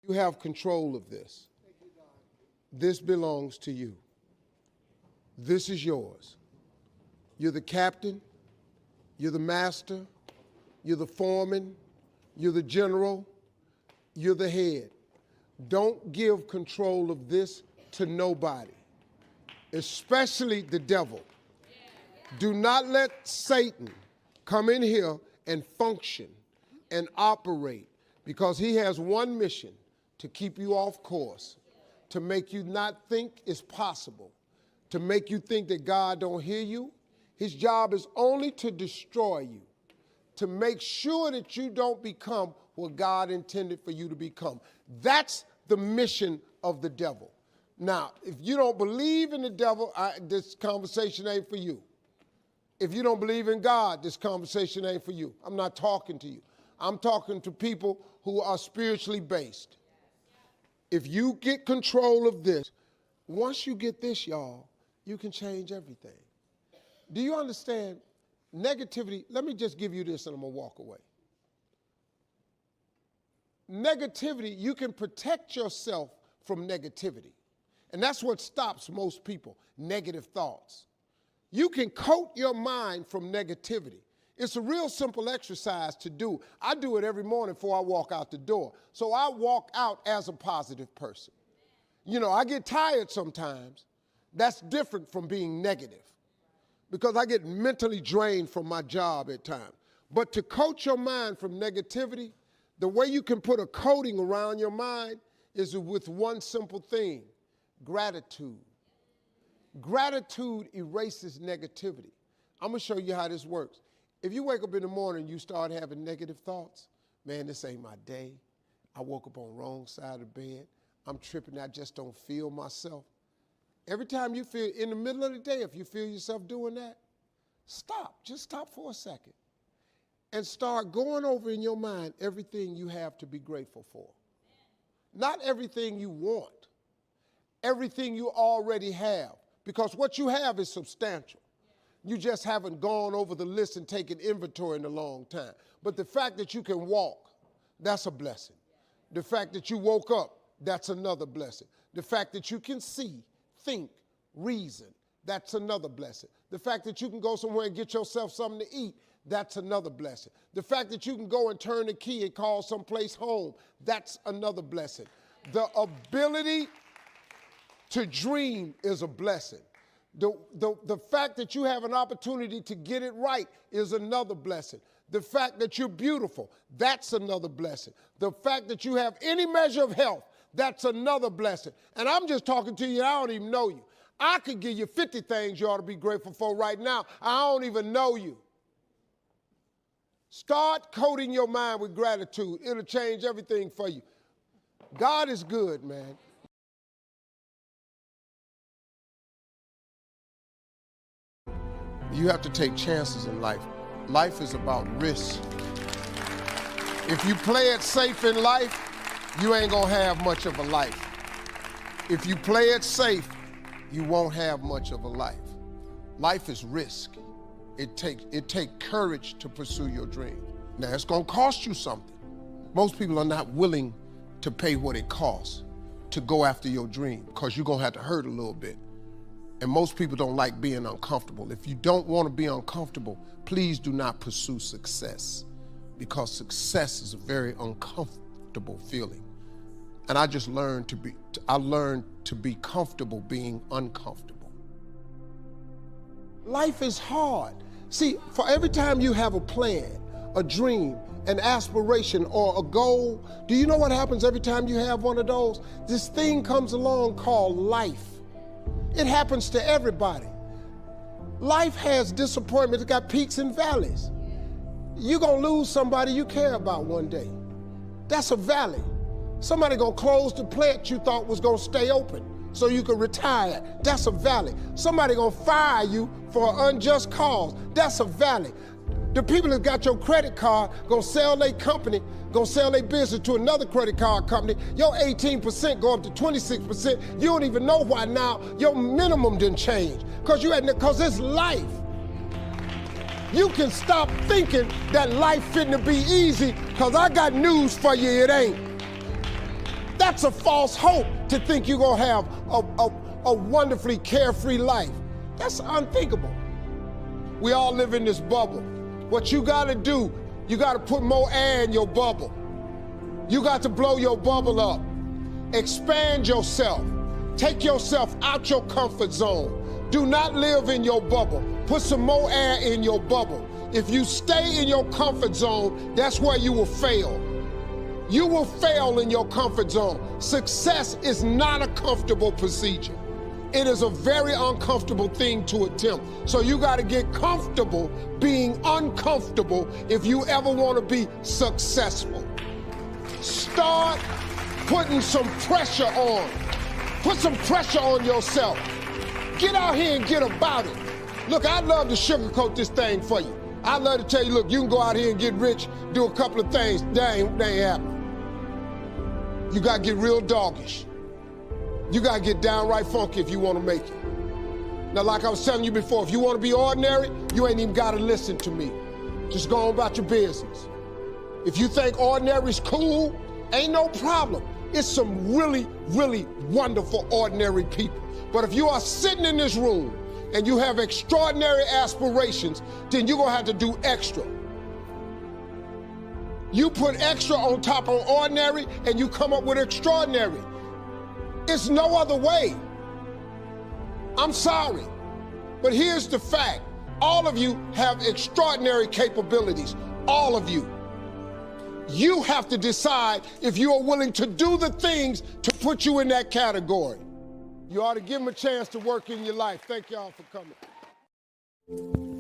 You have control of this. This belongs to you. This is yours. You're the captain. You're the master. You're the foreman. You're the general. You're the head. Don't give control of this to nobody, especially the devil. Do not let Satan come in here and function and operate, because he has one mission: to keep you off course, to make you not think it's possible, to make you think that God don't hear you. His job is only to destroy you, to make sure that you don't become what God intended for you to become. That's the mission of the devil. Now, if you don't believe in the devil, this conversation ain't for you. If you don't believe in God, this conversation ain't for you. I'm not talking to you. I'm talking to people who are spiritually based. If you get control of this, once you get this, y'all, you can change everything. Do you understand? Negativity, let me just give you this and I'm going to walk away. Negativity, you can protect yourself from negativity. And that's what stops most people, negative thoughts. You can coat your mind from negativity. It's a real simple exercise to do. I do it every morning before I walk out the door. So I walk out as a positive person. You know, I get tired sometimes. That's different from being negative, because I get mentally drained from my job at times. But to coat your mind from negativity, the way you can put a coating around your mind is with one simple thing: gratitude. Gratitude erases negativity. I'm going to show you how this works. If you wake up in the morning and you start having negative thoughts, man, this ain't my day. I woke up on the wrong side of the bed. I'm tripping. I just don't feel myself. Every time you feel, in the middle of the day, if you feel yourself doing that, stop. Just stop for a second and start going over in your mind everything you have to be grateful for. Not everything you want, everything you already have, because what you have is substantial. You just haven't gone over the list and taken inventory in a long time. But the fact that you can walk, that's a blessing. The fact that you woke up, that's another blessing. The fact that you can see, think, reason, that's another blessing. The fact that you can go somewhere and get yourself something to eat, that's another blessing. The fact that you can go and turn the key and call someplace home, that's another blessing. The ability to dream is a blessing. The fact that you have an opportunity to get it right is another blessing. The fact that you're beautiful, that's another blessing. The fact that you have any measure of health, that's another blessing. And I'm just talking to you, I don't even know you. I could give you 50 things you ought to be grateful for right now. I don't even know you. Start coating your mind with gratitude. It'll change everything for you. God is good, man. You have to take chances in life. Life is about risk. If you play it safe in life, you ain't gonna have much of a life. If you play it safe, you won't have much of a life. Life is risk. It takes courage to pursue your dream. Now, it's gonna cost you something. Most people are not willing to pay what it costs to go after your dream, because you're gonna have to hurt a little bit. And most people don't like being uncomfortable. If you don't want to be uncomfortable, please do not pursue success, because success is a very uncomfortable feeling. And I just learned to be comfortable being uncomfortable. Life is hard. See, for every time you have a plan, a dream, an aspiration, or a goal, do you know what happens every time you have one of those? This thing comes along called life. It happens to everybody. Life has disappointment. It's got peaks and valleys. You're gonna lose somebody you care about one day. That's a valley. Somebody gonna close the plant you thought was gonna stay open so you could retire. That's a valley. Somebody gonna fire you for an unjust cause. That's a valley. The people that got your credit card gonna sell their company, gonna sell their business to another credit card company. Your 18% go up to 26%. You don't even know why now your minimum didn't change. Cause it's life. You can stop thinking that life fitting to be easy, cause I got news for you, it ain't. That's a false hope to think you're gonna have a wonderfully carefree life. That's unthinkable. We all live in this bubble. What you gotta do, you gotta put more air in your bubble. You got to blow your bubble up. Expand yourself. Take yourself out your comfort zone. Do not live in your bubble. Put some more air in your bubble. If you stay in your comfort zone, that's where you will fail. You will fail in your comfort zone. Success is not a comfortable procedure. It is a very uncomfortable thing to attempt. So you got to get comfortable being uncomfortable if you ever want to be successful. Start putting some pressure on. Put some pressure on yourself. Get out here and get about it. Look, I'd love to sugarcoat this thing for you. I'd love to tell you, look, you can go out here and get rich, do a couple of things. That ain't happening. You got to get real doggish. You got to get downright funky if you want to make it. Now, like I was telling you before, if you want to be ordinary, you ain't even got to listen to me. Just go on about your business. If you think ordinary is cool, ain't no problem. It's some really, really wonderful ordinary people. But if you are sitting in this room and you have extraordinary aspirations, then you're going to have to do extra. You put extra on top of ordinary and you come up with extraordinary. It's no other way. I'm sorry, but here's the fact. All of you have extraordinary capabilities, all of you. You have to decide if you are willing to do the things to put you in that category. You ought to give them a chance to work in your life. Thank y'all for coming.